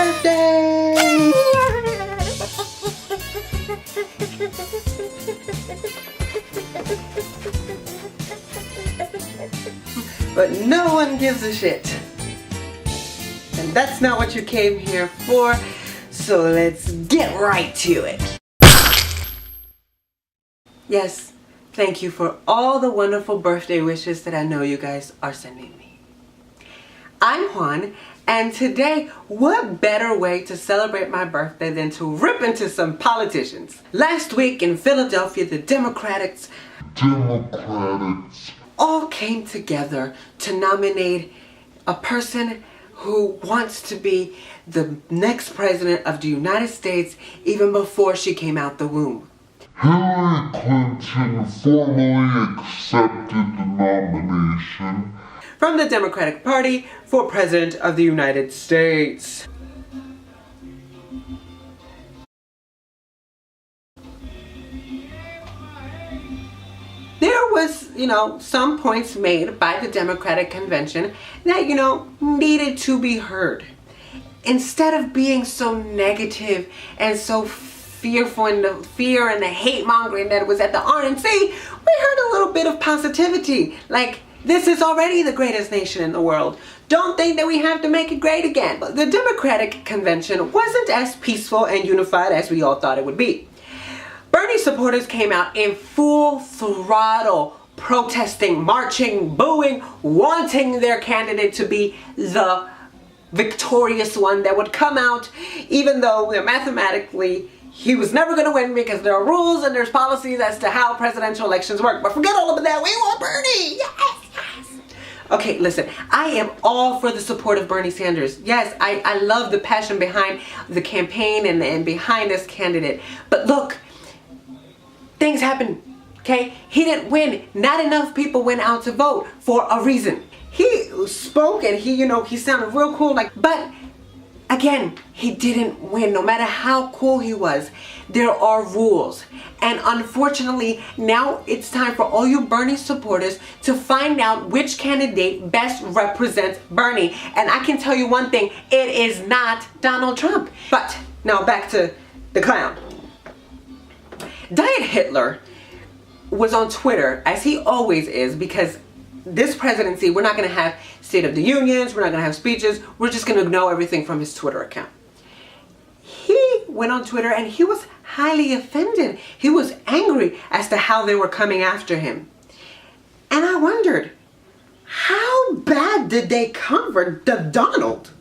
birthday! But no one gives a shit. And that's not what you came here for, so let's get right to it. Yes, thank you for all the wonderful birthday wishes that I know you guys are sending me. I'm Juan, and today, what better way to celebrate my birthday than to rip into some politicians? Last week in Philadelphia, the Democrats all came together to nominate a person who wants to be the next president of the United States even before she came out the womb. Hillary Clinton formally accepted the nomination from the Democratic Party for President of the United States. There was, some points made by the Democratic Convention that, needed to be heard. Instead of being so negative and so fearful and the fear and the hate mongering that was at the RNC, we heard a little bit of positivity. Like, this is already the greatest nation in the world. Don't think that we have to make it great again. But the Democratic Convention wasn't as peaceful and unified as we all thought it would be. Bernie supporters came out in full throttle, protesting, marching, booing, wanting their candidate to be the victorious one that would come out, even though mathematically he was never going to win because there are rules and there's policies as to how presidential elections work. But forget all of that. We want Bernie. Yes, yes. Okay, listen. I am all for the support of Bernie Sanders. Yes, I love the passion behind the campaign and behind this candidate. But look, things happen. Okay? He didn't win. Not enough people went out to vote for a reason. He spoke and he sounded real cool. But again, he didn't win. No matter how cool he was, there are rules. And unfortunately, now it's time for all you Bernie supporters to find out which candidate best represents Bernie. And I can tell you one thing, it is not Donald Trump. But now back to the clown. Diet Hitler was on Twitter, as he always is, because this presidency, we're not going to have State of the Unions, we're not going to have speeches, we're just going to know everything from his Twitter account. He went on Twitter and he was highly offended. He was angry as to how they were coming after him. And I wondered, how bad did they come for Donald?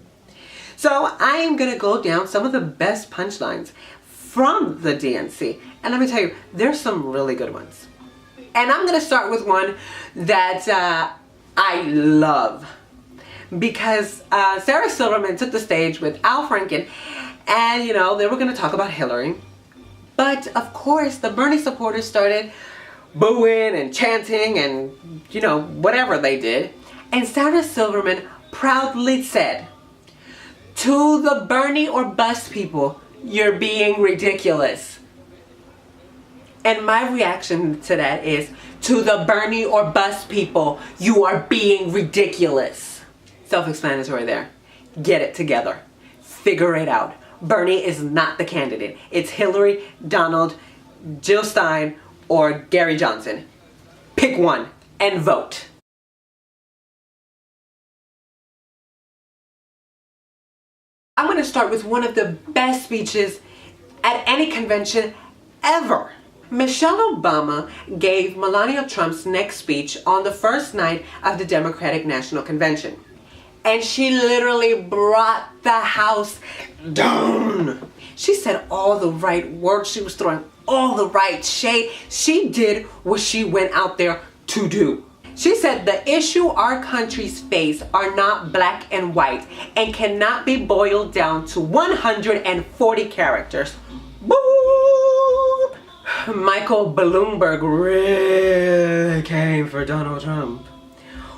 So I am going to go down some of the best punchlines from the DNC. And let me tell you, there's some really good ones. And I'm going to start with one that I love. Because Sarah Silverman took the stage with Al Franken. And, they were going to talk about Hillary. But, of course, the Bernie supporters started booing and chanting and, whatever they did. And Sarah Silverman proudly said, "To the Bernie or bust people, you're being ridiculous." And my reaction to that is, to the Bernie or bust people, you are being ridiculous. Self-explanatory there. Get it together. Figure it out. Bernie is not the candidate. It's Hillary, Donald, Jill Stein, or Gary Johnson. Pick one and vote. I'm going to start with one of the best speeches at any convention ever. Michelle Obama gave Melania Trump's next speech on the first night of the Democratic National Convention. And she literally brought the house down. She said all the right words. She was throwing all the right shade. She did what she went out there to do. She said the issue our countries face are not black and white and cannot be boiled down to 140 characters. Boop! Michael Bloomberg really came for Donald Trump.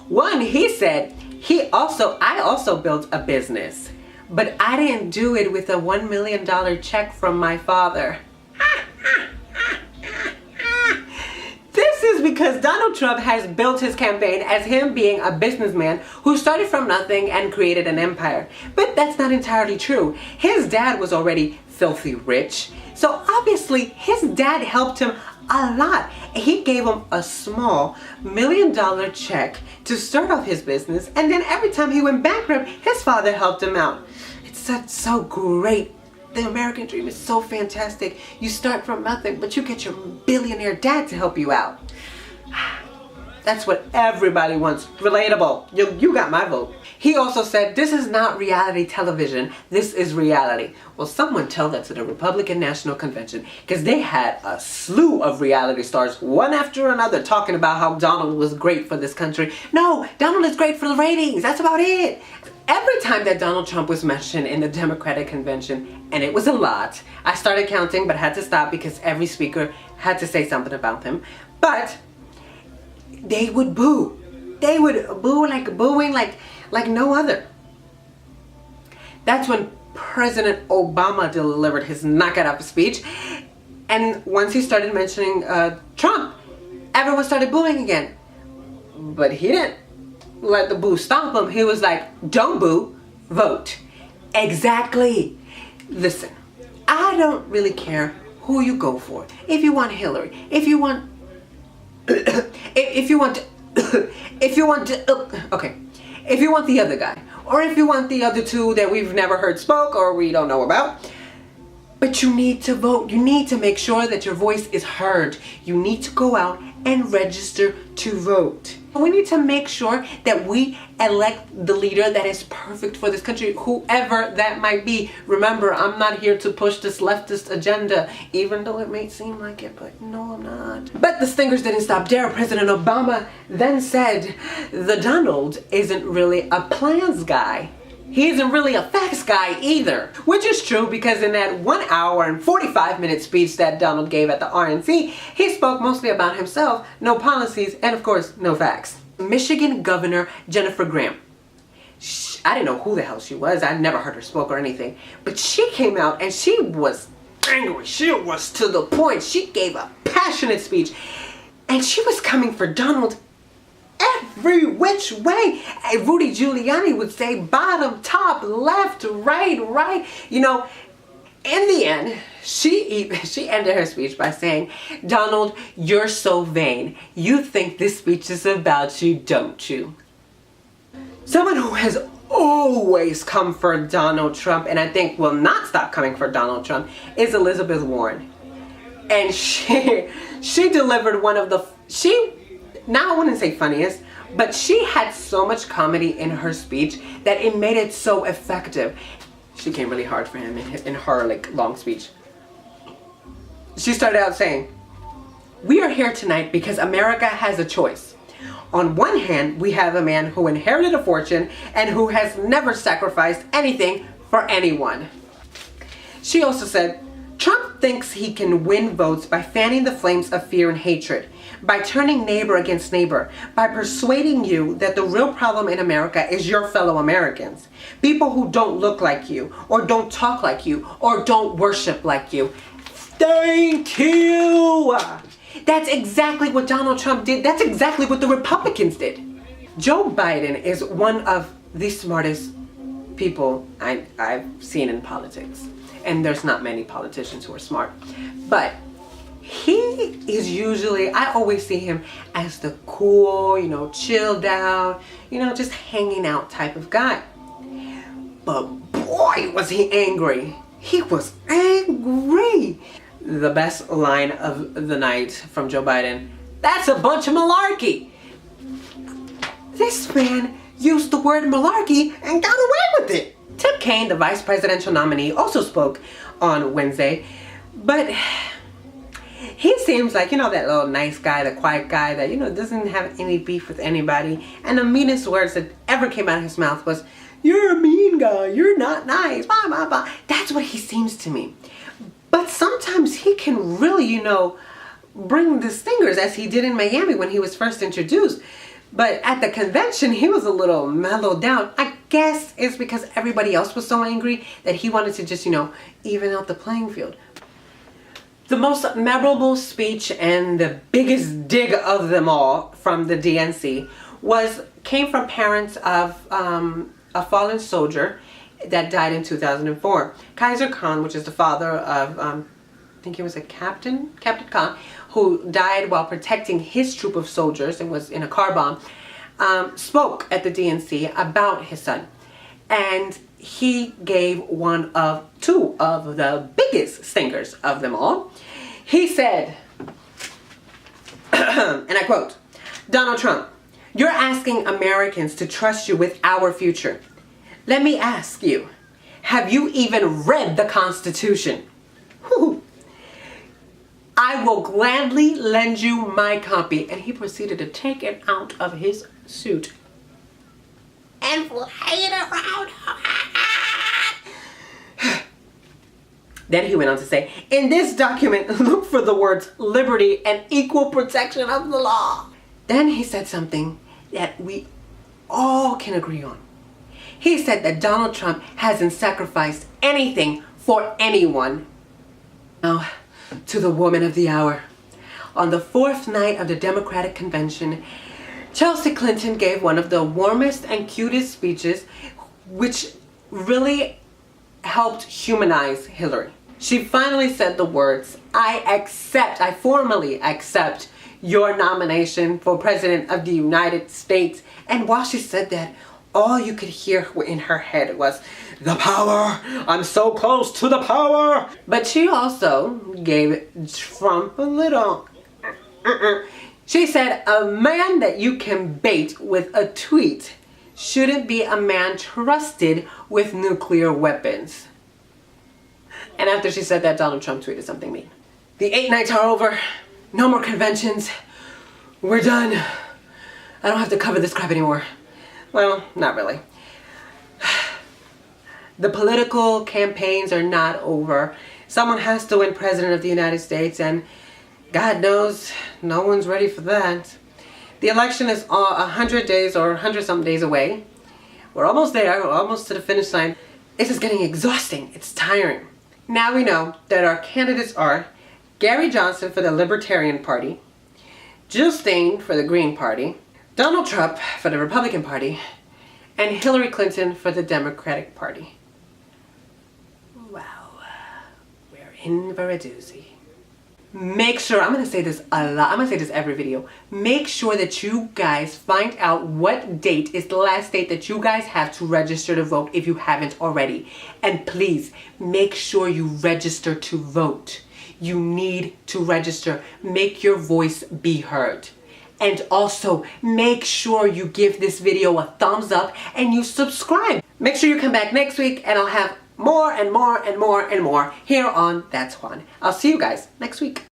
One, he said, I also built a business, but I didn't do it with a $1 million check from my father. This is is because Donald Trump has built his campaign as him being a businessman who started from nothing and created an empire. But that's not entirely true. His dad was already filthy rich. So obviously his dad helped him a lot. He gave him a small $1 million check to start off his business, and then every time he went bankrupt, his father helped him out. It's so great. The American dream is so fantastic. You start from nothing, but you get your billionaire dad to help you out. That's what everybody wants. Relatable. You got my vote. He also said, this is not reality television. This is reality. Well, someone tell that to the Republican National Convention, because they had a slew of reality stars, one after another, talking about how Donald was great for this country. No, Donald is great for the ratings. That's about it. Every time that Donald Trump was mentioned in the Democratic Convention, and it was a lot, I started counting but had to stop because every speaker had to say something about him. But they would boo. They would boo booing like no other. That's when President Obama delivered his knockout speech. And once he started mentioning Trump, everyone started booing again. But he didn't let the boo stop him. He was like, don't boo, vote. Exactly. Listen, I don't really care who you go for. If you want Hillary, if you want if you want the other guy, or if you want the other two that we've never heard spoke or we don't know about, but you need to vote. You need to make sure that your voice is heard. You need to go out and register to vote. We need to make sure that we elect the leader that is perfect for this country, whoever that might be. Remember, I'm not here to push this leftist agenda, even though it may seem like it, but no, I'm not. But the stingers didn't stop there. President Obama then said, the Donald isn't really a plans guy. He isn't really a facts guy either, which is true because in that 1 hour and 45-minute speech that Donald gave at the RNC, he spoke mostly about himself, no policies, and of course, no facts. Michigan Governor Jennifer Graham. I didn't know who the hell she was. I never heard her spoke or anything, but she came out and she was angry. She was to the point. She gave a passionate speech, and she was coming for Donald every which way. Rudy Giuliani would say bottom, top, left, right. You know, in the end, she ended her speech by saying, Donald, you're so vain. You think this speech is about you, don't you? Someone who has always come for Donald Trump, and I think will not stop coming for Donald Trump, is Elizabeth Warren. And she delivered one of the, now I wouldn't say funniest, but she had so much comedy in her speech that it made it so effective. She came really hard for him in her long speech. She started out saying, we are here tonight because America has a choice. On one hand, we have a man who inherited a fortune and who has never sacrificed anything for anyone. She also said, Trump thinks he can win votes by fanning the flames of fear and hatred, by turning neighbor against neighbor, by persuading you that the real problem in America is your fellow Americans. People who don't look like you, or don't talk like you, or don't worship like you. Thank you! That's exactly what Donald Trump did. That's exactly what the Republicans did. Joe Biden is one of the smartest people I've seen in politics. And there's not many politicians who are smart. But he is usually, I always see him as the cool, chilled out, just hanging out type of guy. But boy, was he angry. He was angry. The best line of the night from Joe Biden, that's a bunch of malarkey. This man used the word malarkey and got away with it. Tim Kaine, the vice presidential nominee, also spoke on Wednesday, but he seems like, that little nice guy, the quiet guy that, doesn't have any beef with anybody. And the meanest words that ever came out of his mouth was, you're a mean guy, you're not nice, blah, blah, blah. That's what he seems to me. But sometimes he can really, bring the stingers as he did in Miami when he was first introduced. But at the convention, he was a little mellowed down. I guess it's because everybody else was so angry that he wanted to just, even out the playing field. The most memorable speech and the biggest dig of them all from the DNC came from parents of a fallen soldier that died in 2004. Kaiser Khan, which is the father of, I think he was a Captain Khan, who died while protecting his troop of soldiers and was in a car bomb, spoke at the DNC about his son. And he gave two of the biggest stinkers of them all. He said, and I quote, "Donald Trump, you're asking Americans to trust you with our future. Let me ask you, have you even read the Constitution? Whew. I will gladly lend you my copy." And he proceeded to take it out of his suit and play it around. Then he went on to say, "In this document, look for the words liberty and equal protection of the law." Then he said something that we all can agree on. He said that Donald Trump hasn't sacrificed anything for anyone. Now, to the woman of the hour. On the fourth night of the Democratic Convention, Chelsea Clinton gave one of the warmest and cutest speeches, which really helped humanize Hillary. She finally said the words, I formally accept your nomination for President of the United States." And while she said that, all you could hear in her head was, "The power! I'm so close to the power!" But she also gave Trump a little... She said, "A man that you can bait with a tweet shouldn't be a man trusted with nuclear weapons." And after she said that, Donald Trump tweeted something mean. "The 8 nights are over. No more conventions. We're done. I don't have to cover this crap anymore." Well, not really. The political campaigns are not over. Someone has to win President of the United States, and God knows no one's ready for that. The election is 100 days or 100-something days away. We're almost there. We're almost to the finish line. It's just getting exhausting. It's tiring. Now we know that our candidates are Gary Johnson for the Libertarian Party, Jill Stein for the Green Party, Donald Trump for the Republican Party, and Hillary Clinton for the Democratic Party. Wow. We're in for a doozy. Make sure, I'm going to say this a lot, I'm going to say this every video, make sure that you guys find out what date is the last date that you guys have to register to vote if you haven't already. And please, make sure you register to vote. You need to register. Make your voice be heard. And also, make sure you give this video a thumbs up and you subscribe. Make sure you come back next week and I'll have more and more and more and more here on That's Juan. I'll see you guys next week.